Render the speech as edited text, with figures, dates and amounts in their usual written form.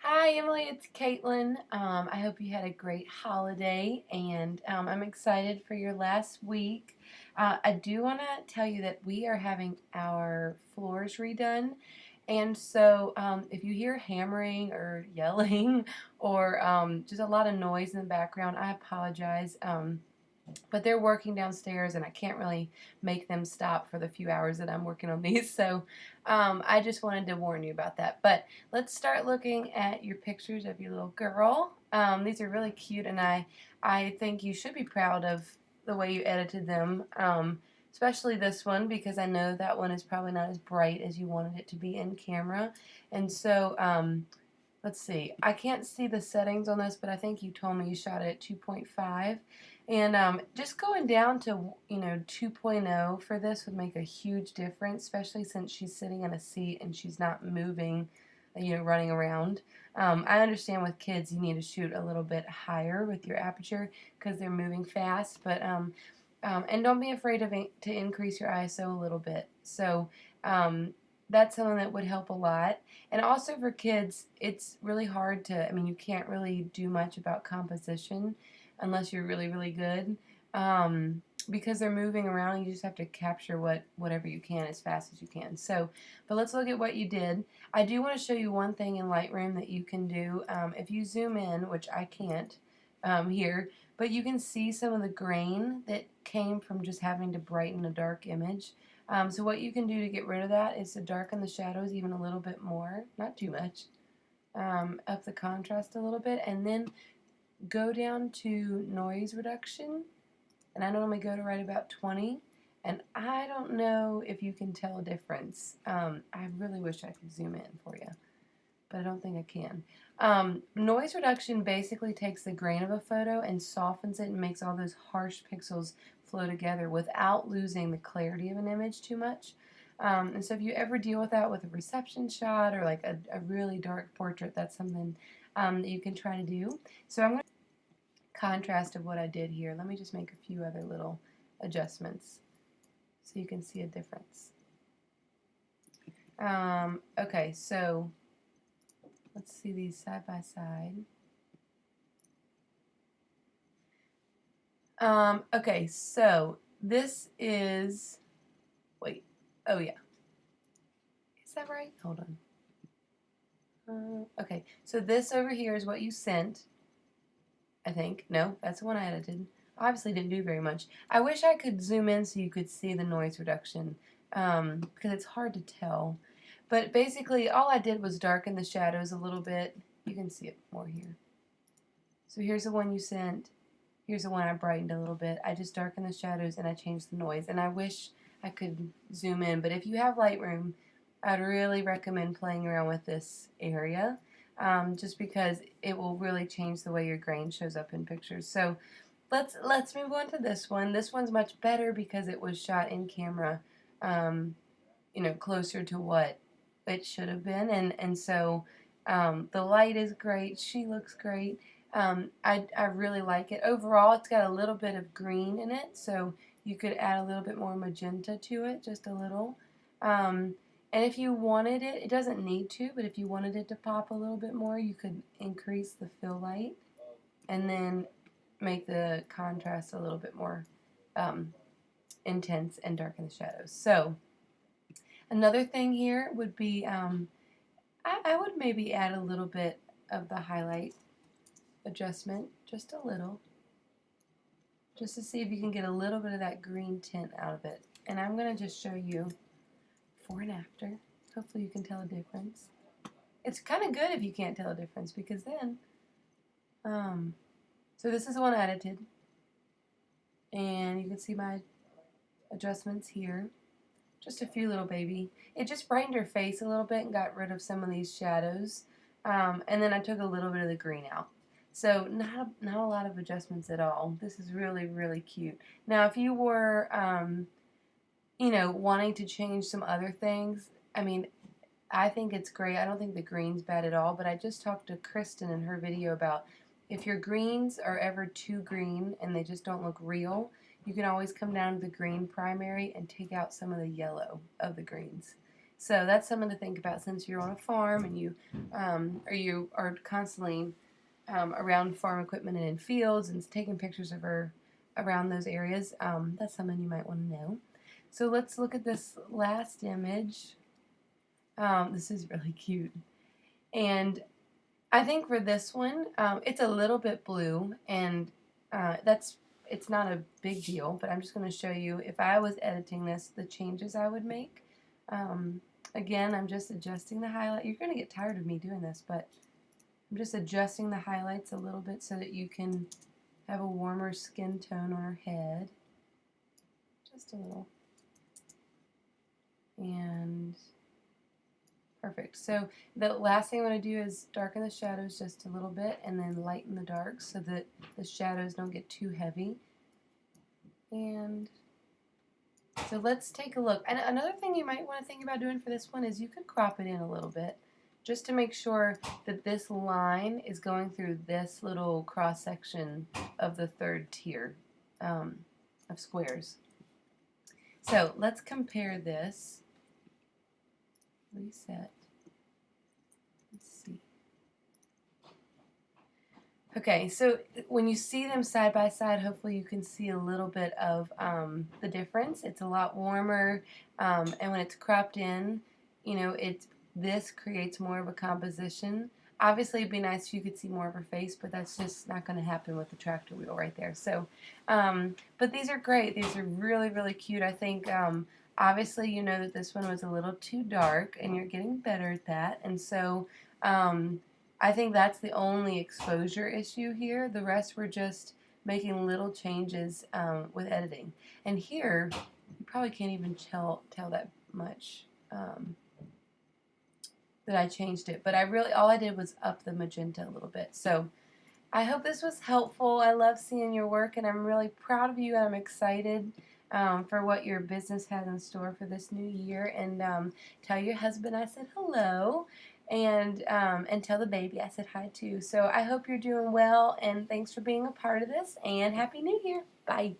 Hi, Emily. It's Katelyn. I hope you had a great holiday, and I'm excited for your last week. I do want to tell you that we are having our floors redone, and so if you hear hammering or yelling or just a lot of noise in the background, I apologize. But they're working downstairs, and I can't really make them stop for the few hours that I'm working on these. So I just wanted to warn you about that. But let's start looking at your pictures of your little girl. These are really cute, and I think you should be proud of the way you edited them. Especially this one, because I know that one is probably not as bright as you wanted it to be in camera. And so let's see. I can't see the settings on this, but I think you told me you shot it at 2.5. And just going down to, 2.0 for this would make a huge difference, especially since she's sitting in a seat and she's not moving, running around. I understand with kids you need to shoot a little bit higher with your aperture because they're moving fast, but and don't be afraid to increase your ISO a little bit. So that's something that would help a lot. And also for kids, it's really hard you can't really do much about composition unless you're really, really good. Because they're moving around, you just have to capture whatever you can as fast as you can. So, but let's look at what you did. I do want to show you one thing in Lightroom that you can do. If you zoom in, which I can't here, but you can see some of the grain that came from just having to brighten a dark image. So what you can do to get rid of that is to darken the shadows even a little bit more, not too much, up the contrast a little bit, and then go down to noise reduction, and I normally go to right about 20, and I don't know if you can tell a difference. I really wish I could zoom in for you, but I don't think I can. Noise reduction basically takes the grain of a photo and softens it and makes all those harsh pixels flow together without losing the clarity of an image too much. And so if you ever deal with that with a reception shot or like a really dark portrait, that's something that you can try to do. So I'm going to contrast of what I did here. Let me just make a few other little adjustments so you can see a difference. Okay, so let's see these side by side. Okay, so this is, wait, oh yeah. Is that right? Hold on. Okay, so this over here is what you sent, I think. No, that's the one I edited. Obviously didn't do very much. I wish I could zoom in so you could see the noise reduction, because it's hard to tell. But basically, all I did was darken the shadows a little bit. You can see it more here. So here's the one you sent. Here's the one I brightened a little bit. I just darkened the shadows and I changed the noise. And I wish I could zoom in, but if you have Lightroom, I'd really recommend playing around with this area, just because it will really change the way your grain shows up in pictures. So let's move on to this one. This one's much better because it was shot in camera, closer to what it should have been, and so the light is great. She looks great. I really like it. Overall, it's got a little bit of green in it, so you could add a little bit more magenta to it, just a little. And if you wanted it, it doesn't need to, but if you wanted it to pop a little bit more, you could increase the fill light and then make the contrast a little bit more intense and darken the shadows. So another thing here would be, I would maybe add a little bit of the highlight adjustment, just a little, just to see if you can get a little bit of that green tint out of it. And I'm going to just show you before and after. Hopefully you can tell a difference. It's kind of good if you can't tell a difference, because then, so this is the one I edited, and you can see my adjustments here. Just a few little baby. It just brightened her face a little bit and got rid of some of these shadows. And then I took a little bit of the green out. So not a lot of adjustments at all. This is really, really cute. Now, if you were, wanting to change some other things, I think it's great. I don't think the green's bad at all, but I just talked to Kristen in her video about if your greens are ever too green and they just don't look real, you can always come down to the green primary and take out some of the yellow of the greens. So that's something to think about since you're on a farm and you are constantly around farm equipment and in fields and taking pictures of her around those areas. That's something you might want to know. So let's look at this last image. This is really cute. And I think for this one, it's a little bit blue, and it's not a big deal, but I'm just going to show you, if I was editing this, the changes I would make. Again, I'm just adjusting the highlight. You're going to get tired of me doing this, but I'm just adjusting the highlights a little bit so that you can have a warmer skin tone on her head. Just a little. And perfect. So the last thing I'm going to do is darken the shadows just a little bit and then lighten the darks so that the shadows don't get too heavy. And so let's take a look. And another thing you might want to think about doing for this one is you could crop it in a little bit just to make sure that this line is going through this little cross section of the third tier of squares. So let's compare this. Reset. Let's see. Okay, so when you see them side by side, hopefully you can see a little bit of the difference. It's a lot warmer, and when it's cropped in, you know, this creates more of a composition. Obviously, it'd be nice if you could see more of her face, but that's just not going to happen with the tractor wheel right there. So, but these are great. These are really, really cute. I think, obviously, you know that this one was a little too dark, and you're getting better at that. And so, I think that's the only exposure issue here. The rest were just making little changes with editing. And here, you probably can't even tell that much. That I changed it, but all I did was up the magenta a little bit. So I hope this was helpful. I love seeing your work, and I'm really proud of you, and I'm excited for what your business has in store for this new year. And tell your husband I said hello, and tell the baby I said hi too. So I hope you're doing well, and thanks for being a part of this, and Happy New Year. Bye.